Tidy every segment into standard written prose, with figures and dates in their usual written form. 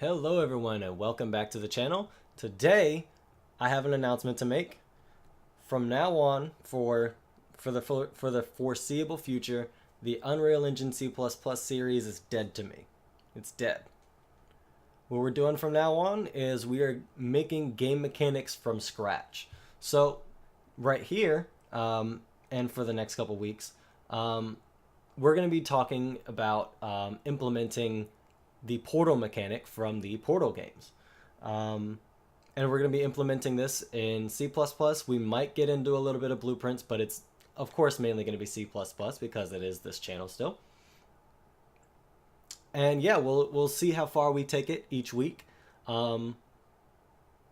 Hello everyone and welcome back to the channel. Today I have an announcement to make. From now on, for the foreseeable future, the Unreal Engine C++ series is dead to me. It's dead. What we're doing from now on is we are making game mechanics from scratch. So right here, and for the next couple weeks, we're going to be talking about implementing the Portal mechanic from the Portal games. And we're going to be implementing this in C++. We might get into a little bit of blueprints, but it's of course mainly going to be C++ because it is this channel still. And yeah, we'll see how far we take it each week. But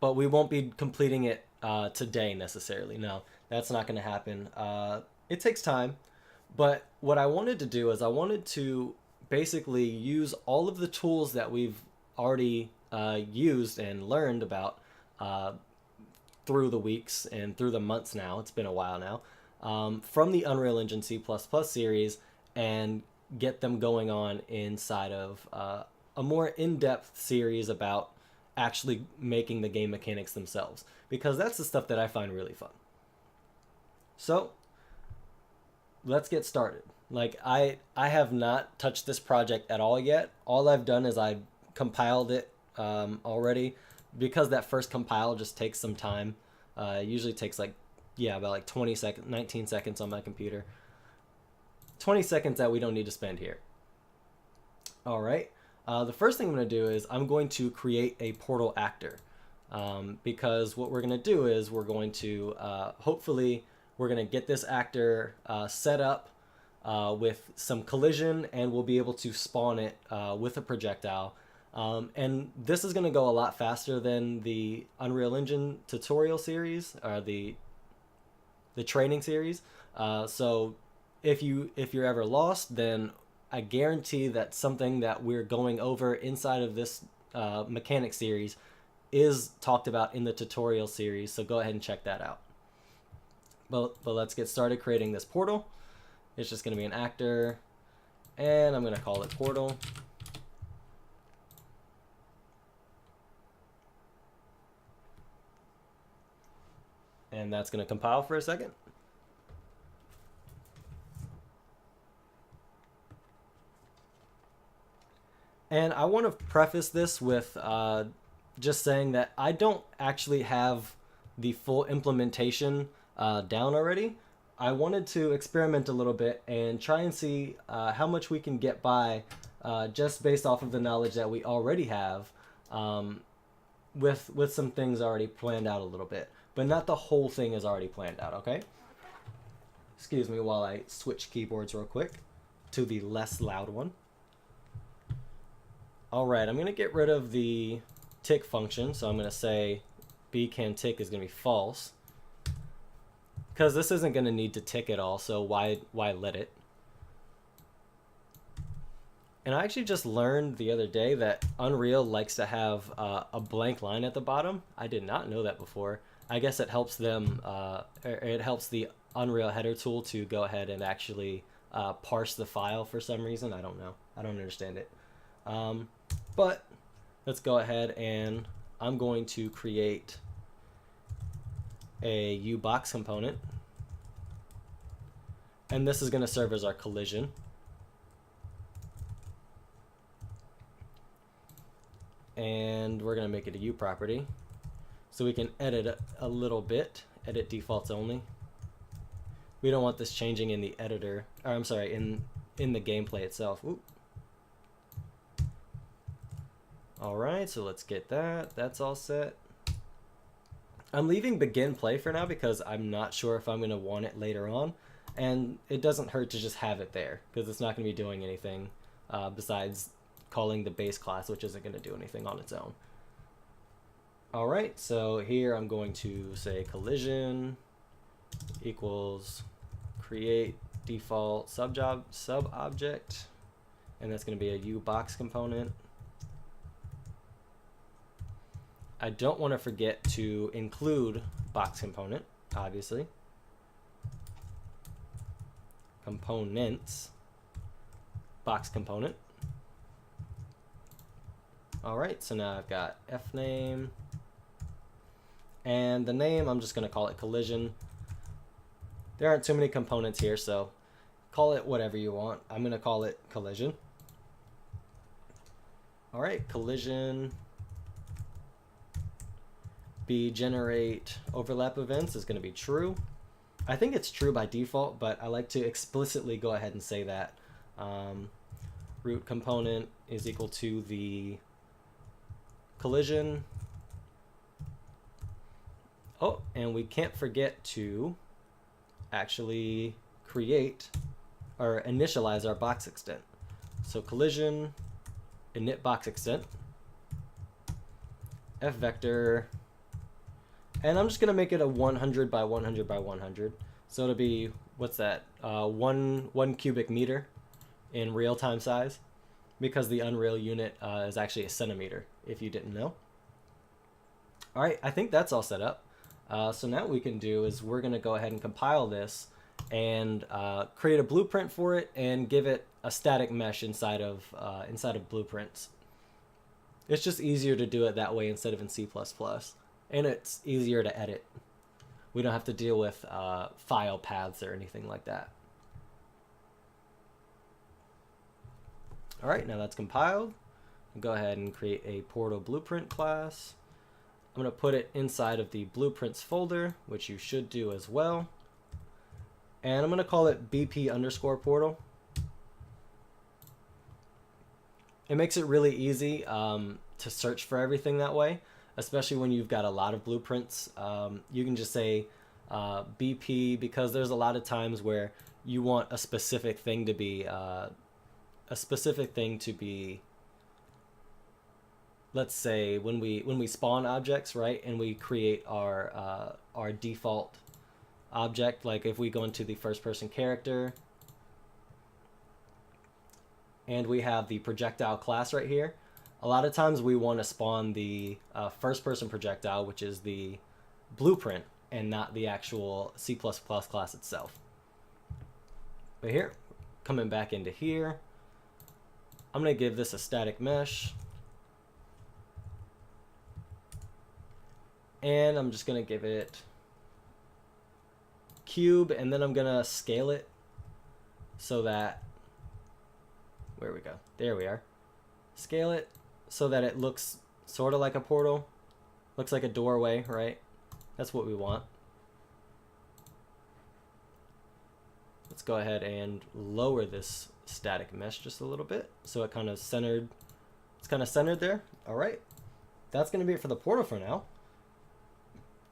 we won't be completing it today necessarily. No, that's not going to happen. It takes time. But what I wanted to do is I wanted to basically use all of the tools that we've already used and learned about through the weeks and through the months now. It's been a while now. From the Unreal Engine C++ series and get them going on inside of a more in-depth series about actually making the game mechanics themselves, because that's the stuff that I find really fun. So let's get started. Like I have not touched this project at all yet. All I've done is I compiled it already, because that first compile just takes some time. It usually takes about like 20 seconds, 19 seconds on my computer. 20 seconds that we don't need to spend here. All right. The first thing I'm going to do is I'm going to create a Portal actor, because what we're going to do is we're going to hopefully we're going to get this actor set up with some collision, and we'll be able to spawn it with a projectile. And this is going to go a lot faster than the Unreal Engine tutorial series, or the training series. So if you're ever lost, then I guarantee that something that we're going over inside of this mechanic series is talked about in the tutorial series. So go ahead and check that out. But let's get started creating this portal. It's just going to be an actor, and I'm going to call it Portal. And that's going to compile for a second. And I want to preface this with just saying that I don't actually have the full implementation down already. I wanted to experiment a little bit and try and see how much we can get by just based off of the knowledge that we already have, with some things already planned out a little bit. But not the whole thing is already planned out, okay? Excuse me while I switch keyboards real quick to the less loud one. All right, I'm going to get rid of the tick function. So I'm going to say bCanTick is going to be false, because this isn't going to need to tick at all, so why let it? And I actually just learned the other day that Unreal likes to have a blank line at the bottom. I did not know that before. I guess it helps them, it helps the Unreal header tool to go ahead and actually parse the file for some reason. I don't know. I don't understand it. But let's go ahead, and I'm going to create a UBox component, and this is going to serve as our collision. And we're going to make it a U property so we can edit a little bit. Edit defaults only. We don't want this changing in the editor, or I'm sorry, in the gameplay itself. Oop. All right, so let's get that. That's all set. I'm leaving begin play for now because I'm not sure if I'm going to want it later on, and it doesn't hurt to just have it there because it's not going to be doing anything besides calling the base class, which isn't going to do anything on its own. All right, so here I'm going to say collision equals create default sub-object, and that's going to be a UBox component. I don't want to forget to include box component, obviously. Components, box component. All right, so now I've got F name, and the name, I'm just gonna call it collision. There aren't too many components here, so call it whatever you want. I'm gonna call it collision. All right, collision. B generate overlap events is gonna be true. I think it's true by default, but I like to explicitly go ahead and say that. Root component is equal to the collision. Oh, and we can't forget to actually create or initialize our box extent. So collision init box extent f vector, and I'm just gonna make it a 100 by 100 by 100. So it'll be, what's that? One cubic meter in real time size, because the Unreal unit is actually a centimeter, if you didn't know. All right, I think that's all set up. So now what we can do is we're gonna go ahead and compile this and create a blueprint for it and give it a static mesh inside of blueprints. It's just easier to do it that way instead of in C++, and it's easier to edit. We don't have to deal with file paths or anything like that. All right, now that's compiled. Go ahead and create a Portal Blueprint class. I'm going to put it inside of the Blueprints folder, which you should do as well. And I'm going to call it BP_portal. It makes it really easy to search for everything that way, especially when you've got a lot of blueprints. You can just say BP, because there's a lot of times where you want a specific thing to be let's say when we spawn objects, right, and we create our default object, like if we go into the first person character and we have the projectile class right here, a lot of times we want to spawn the first person projectile, which is the blueprint, and not the actual C++ class itself. But here, coming back into here, I'm going to give this a static mesh. And I'm just going to give it cube, and then I'm going to scale it so that, where we go? There we are. Scale it so that it looks sort of like a portal. Looks like a doorway, right? That's what we want. Let's go ahead and lower this static mesh just a little bit so it kind of centered. It's kind of centered there. All right. That's going to be it for the portal for now.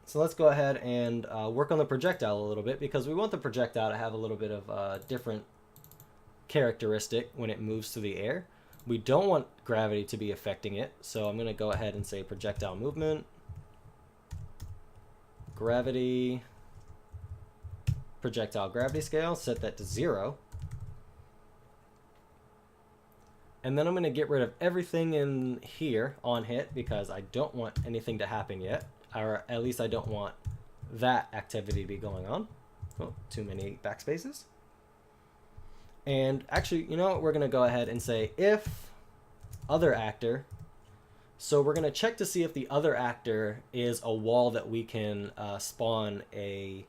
So let's go ahead and work on the projectile a little bit, because we want the projectile to have a little bit of a different characteristic when it moves through the air. We don't want gravity to be affecting it, so I'm going to go ahead and say projectile movement, gravity, projectile gravity scale, set that to 0. And then I'm going to get rid of everything in here on hit, because I don't want anything to happen yet. Or at least I don't want that activity to be going on. Oh, too many backspaces. And actually, you know what? We're going to go ahead and say if other actor. So we're going to check to see if the other actor is a wall that we can spawn a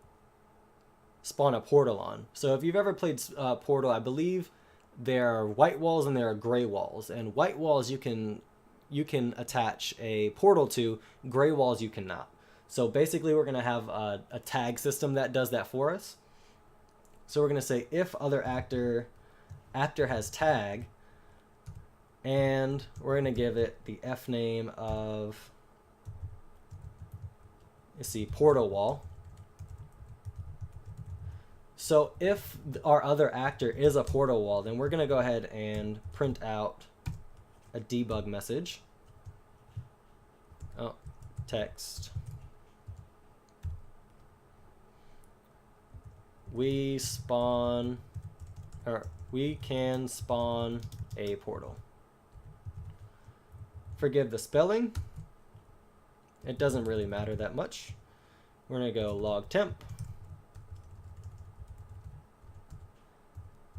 portal on. So if you've ever played Portal, I believe there are white walls and there are gray walls. And white walls you can attach a portal to, gray walls you cannot. So basically we're going to have a tag system that does that for us. So we're going to say if other actor has tag, and we're going to give it the F name of, let's see, portal wall. So if our other actor is a portal wall, then we're going to go ahead and print out a debug message. Oh, text. We can spawn a portal. Forgive the spelling. It doesn't really matter that much. We're going to go log temp.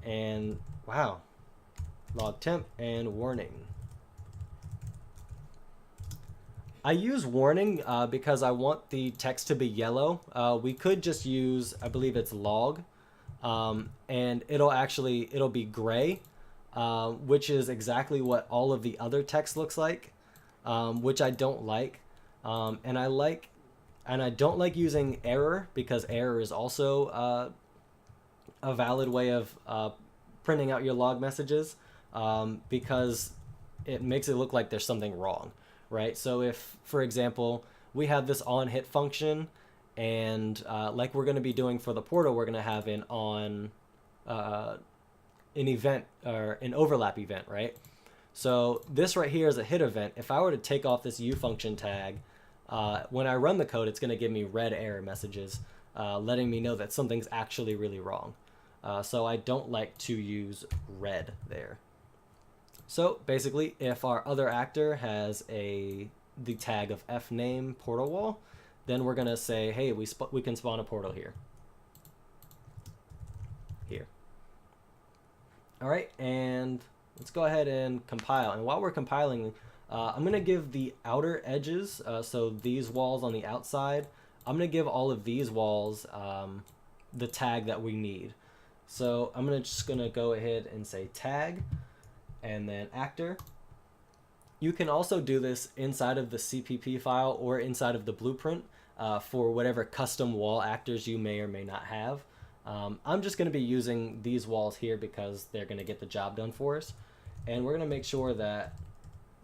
And wow, log temp and warning. I use warning because I want the text to be yellow. We could just use, I believe it's log, and it'll be gray, which is exactly what all of the other text looks like, which I don't like. And I don't like using error because error is also a valid way of printing out your log messages, because it makes it look like there's something wrong, right? So if, for example, we have this on hit function, and like we're going to be doing for the portal, we're going to have an on an event or an overlap event, right? So this right here is a hit event. If I were to take off this U function tag, when I run the code, it's going to give me red error messages, letting me know that something's actually really wrong. So I don't like to use red there. So basically, if our other actor has the tag of fname portal wall, then we're going to say, hey, we can spawn a portal here. Here. All right, and let's go ahead and compile. And while we're compiling, I'm going to give the outer edges, so these walls on the outside, I'm going to give all of these walls the tag that we need. So I'm just going to go ahead and say tag, and then actor. You can also do this inside of the CPP file or inside of the blueprint for whatever custom wall actors you may or may not have. I'm just going to be using these walls here because they're going to get the job done for us. And we're going to make sure that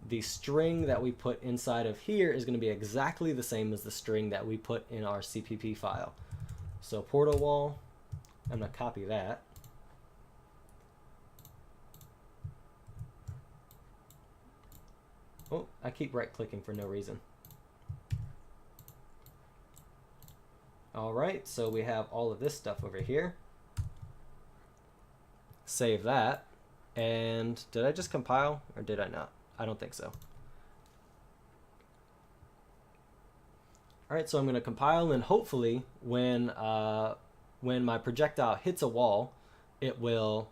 the string that we put inside of here is going to be exactly the same as the string that we put in our CPP file. So portal wall, I'm going to copy that. Oh, I keep right-clicking for no reason. All right, so we have all of this stuff over here. Save that. And did I just compile or did I not? I don't think so. All right, so I'm going to compile, and hopefully when my projectile hits a wall, it will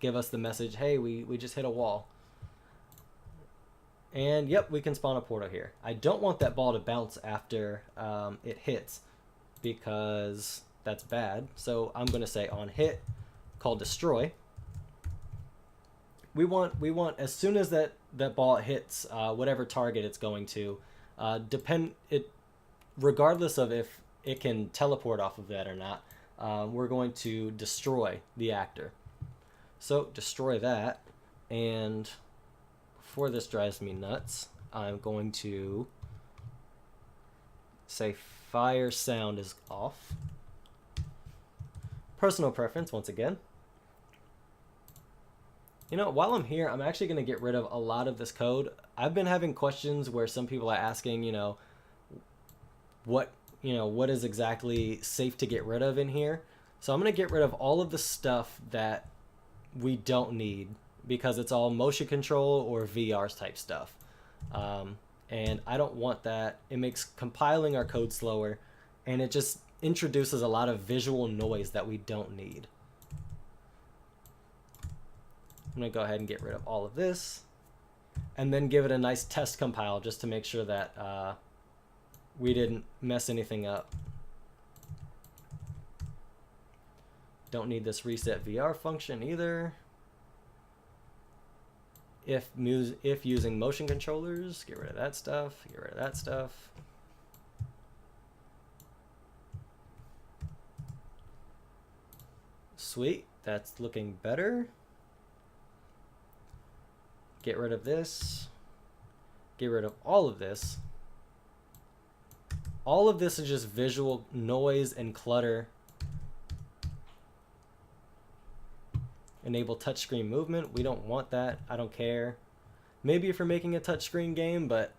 give us the message, hey, we just hit a wall. And yep, we can spawn a portal here. I don't want that ball to bounce after it hits because that's bad. So I'm going to say on hit, call destroy. We want as soon as that ball hits whatever target it's going to, regardless of if it can teleport off of that or not, we're going to destroy the actor. So destroy that, and before this drives me nuts, I'm going to say fire sound is off. Personal preference, once again. You know, while I'm here, I'm actually going to get rid of a lot of this code. I've been having questions where some people are asking, what is exactly safe to get rid of in here. So I'm going to get rid of all of the stuff that we don't need, because it's all motion control or VR type stuff. And I don't want that. It makes compiling our code slower, and it just introduces a lot of visual noise that we don't need. I'm going to go ahead and get rid of all of this, and then give it a nice test compile just to make sure that we didn't mess anything up. Don't need this reset VR function either. If using motion controllers, get rid of that stuff, get rid of that stuff. Sweet, that's looking better. Get rid of this. Get rid of all of this. All of this is just visual noise and clutter. Enable touchscreen movement. We don't want that. I don't care. Maybe if you're making a touchscreen game, but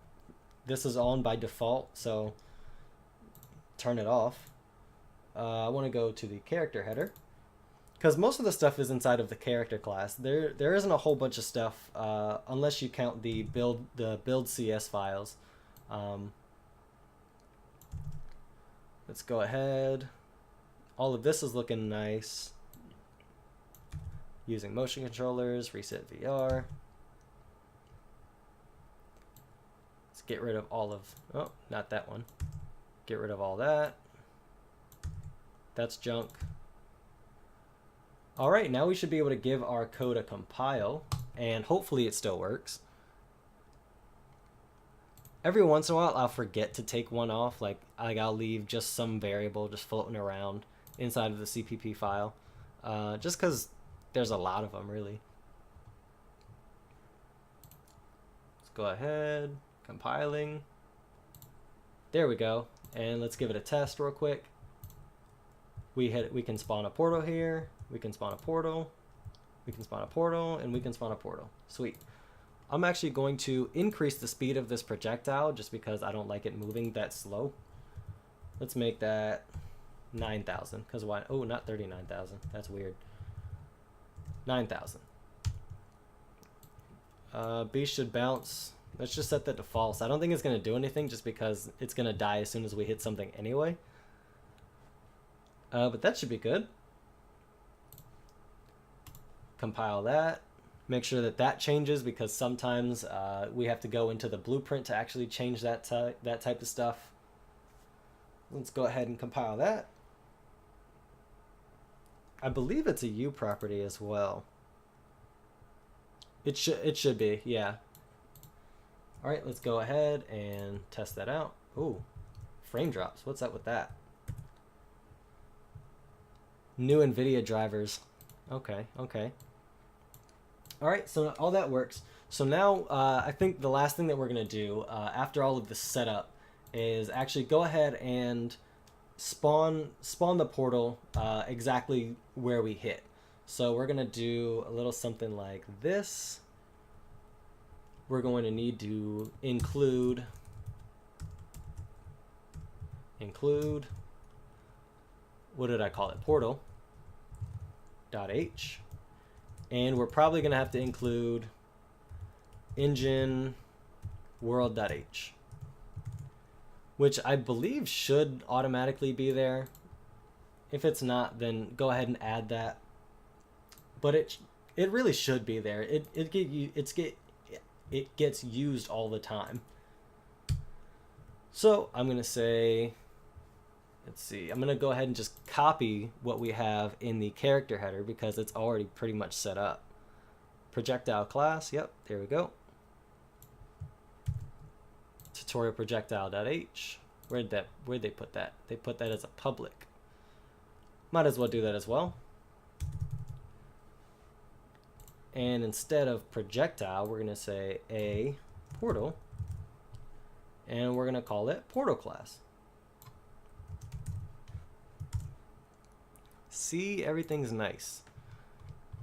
this is on by default, so turn it off. I want to go to the character header, because most of the stuff is inside of the character class. There isn't a whole bunch of stuff unless you count the build CS files. Let's go ahead. All of this is looking nice. Using motion controllers, reset VR. Let's get rid of all of, oh, not that one. Get rid of all that. That's junk. All right, now we should be able to give our code a compile, and hopefully it still works. Every once in a while, I'll forget to take one off. Like I'll leave just some variable just floating around inside of the CPP file, just because there's a lot of them, really. Let's go ahead, compiling. There we go. And let's give it a test real quick. We can spawn a portal here. We can spawn a portal. We can spawn a portal, and we can spawn a portal. Sweet. I'm actually going to increase the speed of this projectile just because I don't like it moving that slow. Let's make that 9,000, because why? Oh, not 39,000. That's weird. 9,000. Beast should bounce. Let's just set that to false. I don't think it's going to do anything just because it's going to die as soon as we hit something anyway. But that should be good. Compile that. Make sure that that changes, because sometimes we have to go into the blueprint to actually change that type of stuff. Let's go ahead and compile that. I believe it's a U property as well. It should be, yeah. All right, let's go ahead and test that out. Ooh, frame drops. What's up with that? New NVIDIA drivers. Okay, okay. All right, so all that works. So now I think the last thing that we're going to do after all of this setup is actually go ahead and spawn the portal exactly where we hit. So we're going to do a little something like this. We're going to need to include what did I call it? Portal.h. And we're probably going to have to include engine world.h, which I believe should automatically be there. If it's not, then go ahead and add that. But it really should be there. It gets used all the time. So I'm going to say, let's see, I'm going to go ahead and just copy what we have in the character header because it's already pretty much set up. Projectile class, yep, there we go. Tutorial projectile.h. Where'd they put that? They put that as a public. Might as well do that as well. And instead of projectile, we're going to say a portal, and we're going to call it portal class. See, everything's nice.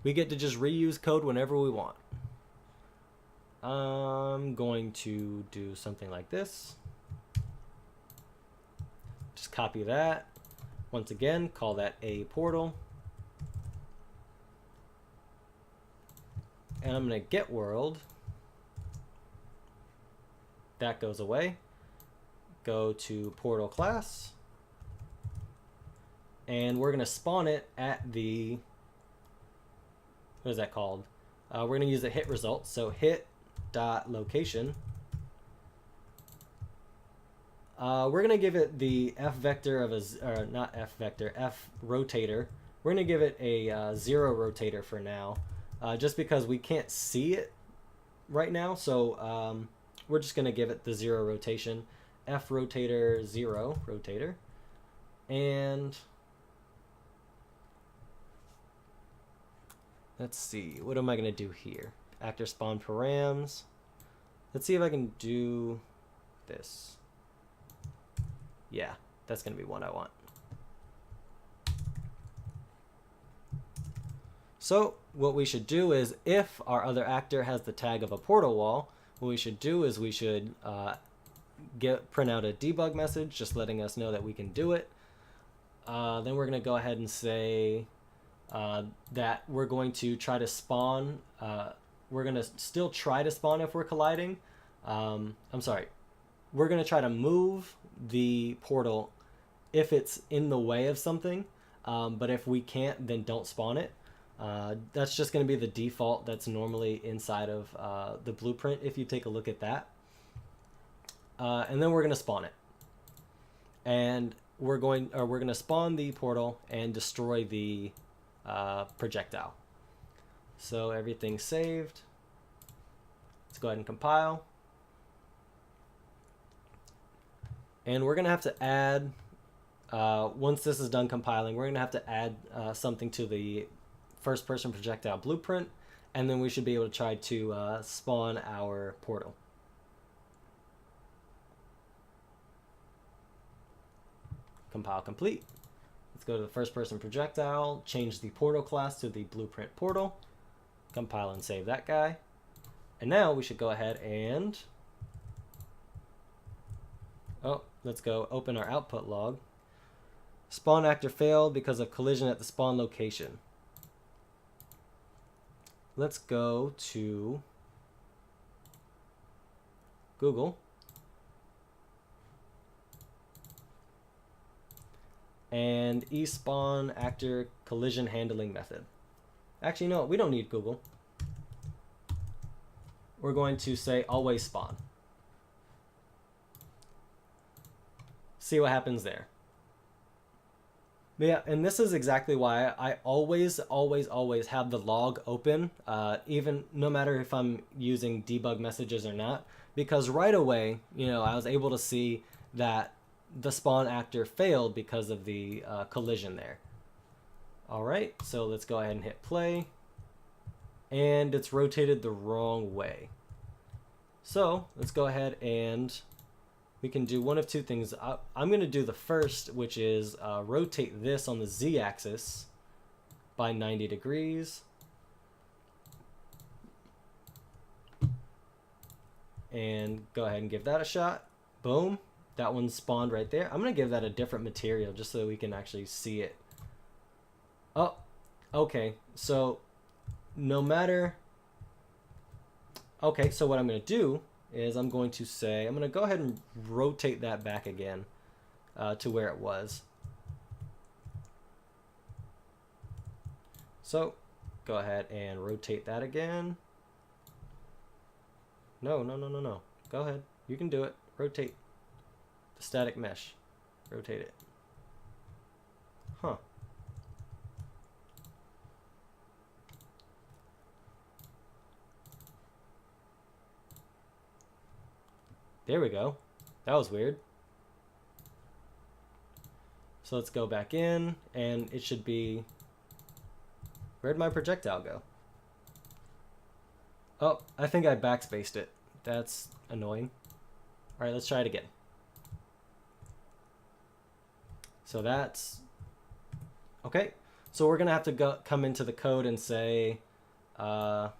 We get to just reuse code whenever we want. I'm going to do something like this. Just copy that. Once again, call that a portal. And I'm going to get world. That goes away. Go to portal class. And we're going to spawn it at the, what is that called? We're going to use a hit result. So hit.location. We're going to give it the f vector of a, or not f vector, f rotator. We're going to give it a 0 rotator for now, just because we can't see it right now. So we're just going to give it the 0 rotation, f rotator 0 rotator. And let's see, what am I going to do here? Actor spawn params. Let's see if I can do this. Yeah, that's going to be what I want. So what we should do is, if our other actor has the tag of a portal wall, what we should do is we should print out a debug message just letting us know that we can do it. Then we're going to go ahead and say that we're going to try to spawn. We're going to still try to spawn if we're colliding. I'm sorry. We're going to try to move the portal if it's in the way of something. But if we can't, then don't spawn it. That's just going to be the default that's normally inside of the blueprint if you take a look at that. and then we're going to spawn it. And we're going to spawn the portal and destroy the projectile. So everything's saved. Let's go ahead and compile. And we're going to have to add, once this is done compiling, we're going to have to add something to the first person projectile blueprint, and then we should be able to try to spawn our portal. Compile complete. Let's go to the first person projectile, change the portal class to the blueprint portal, compile and save that guy. And now we should go ahead and, let's go open our output log. Spawn actor failed because of collision at the spawn location. Let's go to Google and eSpawn actor collision handling method. Actually, no, we don't need Google. We're going to say always spawn. See what happens there. But yeah, and this is exactly why I always have the log open, even no matter if I'm using debug messages or not, because right away, I was able to see that the spawn actor failed because of the collision there. All right, so let's go ahead and hit play, and it's rotated the wrong way. So let's go ahead and we can do one of two things. I'm going to do the first, which is rotate this on the z-axis by 90 degrees. And go ahead and give that a shot. Boom. That one spawned right there. I'm going to give that a different material just so we can actually see it. Oh, okay. So no matter... Okay, so what I'm going to do is I'm going to say, I'm going to go ahead and rotate that back again to where it was. So go ahead and rotate that again. No. Go ahead. You can do it. Rotate the static mesh. Rotate it. Huh. There we go. That was weird. So let's go back in, and it should be... Where'd my projectile go? Oh, I think I backspaced it. That's annoying. All right, let's try it again. So that's... Okay, so we're going to have to come into the code and say... let's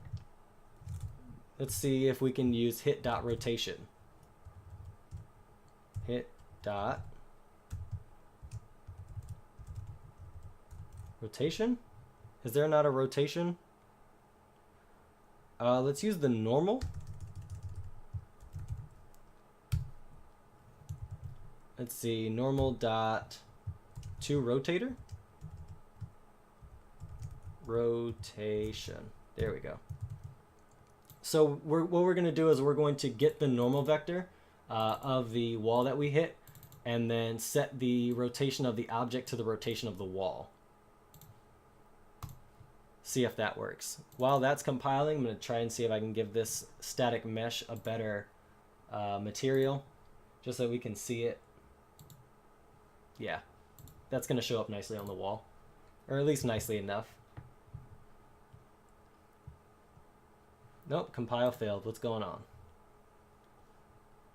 see if we can use hit.rotation. Hit dot rotation? Is there not a rotation? Let's use the normal. Let's see, normal dot to rotator. Rotation. There we go. So what we're going to do is we're going to get the normal vector of the wall that we hit, and then set the rotation of the object to the rotation of the wall. See if that works. While that's compiling, I'm going to try and see if I can give this static mesh a better material, just so we can see it. Yeah, that's going to show up nicely on the wall, or at least nicely enough. Nope, compile failed. What's going on?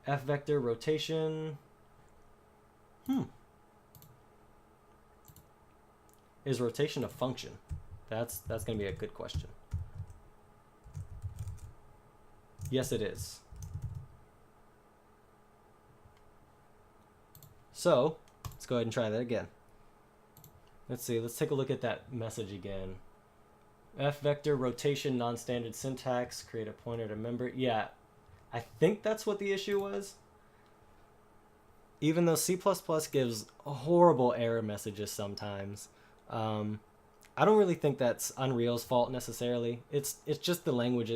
F vector rotation. Is rotation a function? That's going to be a good question. Yes, it is. So let's go ahead and try that again. Let's see. Let's take a look at that message again. F vector rotation non-standard syntax. Create a pointer to member. Yeah. I think that's what the issue was. Even though C++ gives horrible error messages sometimes, I don't really think that's Unreal's fault necessarily. It's just the language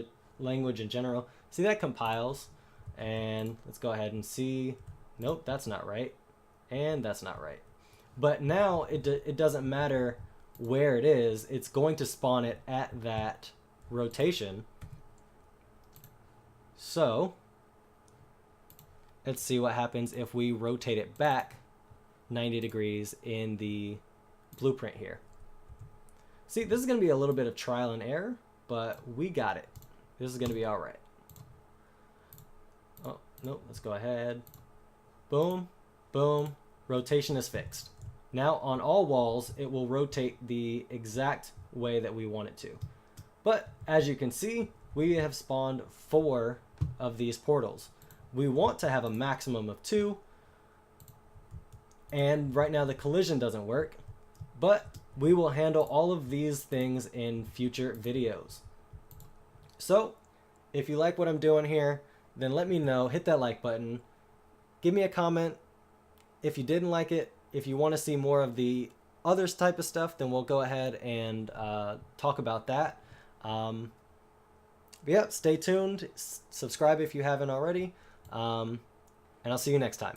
in general. See, that compiles, And let's go ahead and see. Nope, that's not right. And that's not right. But now it doesn't matter where it is. It's going to spawn it at that rotation. So let's see what happens if we rotate it back 90 degrees in the blueprint here. See, this is going to be a little bit of trial and error, but we got it. This is going to be all right. Oh, nope, let's go ahead. Boom, boom, rotation is fixed. Now on all walls, it will rotate the exact way that we want it to. But as you can see, we have spawned 4 of these portals. We want to have a maximum of 2. And right now the collision doesn't work, but we will handle all of these things in future videos. So if you like what I'm doing here, then let me know. Hit that like button. Give me a comment if you didn't like it. If you want to see more of the other type of stuff, then we'll go ahead and talk about that. But yeah, stay tuned. Subscribe if you haven't already. And I'll see you next time.